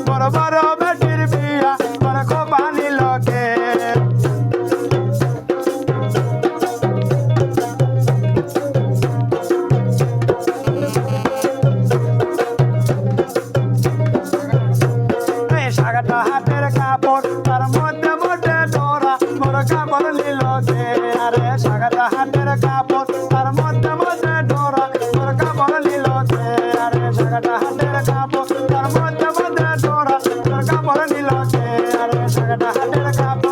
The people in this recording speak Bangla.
বড় বড় বেটির বিয়া বড় কোপানি লোকে সাগাটা হাতের কাপড় তার মধ্যে মধ্যে ডোরা বড় কাপড় নিল কে আরে সাগাটা হাতের কাপড় তার মধ্যে মধ্যে ডোরা বড় কাপড় নিল কে আরে সাগাটা হাতের কাপড় তার মধ্যে মধ্যে ডোরা বড় কাপড় নিল কে আরে সাগাটা হাতের কাপড়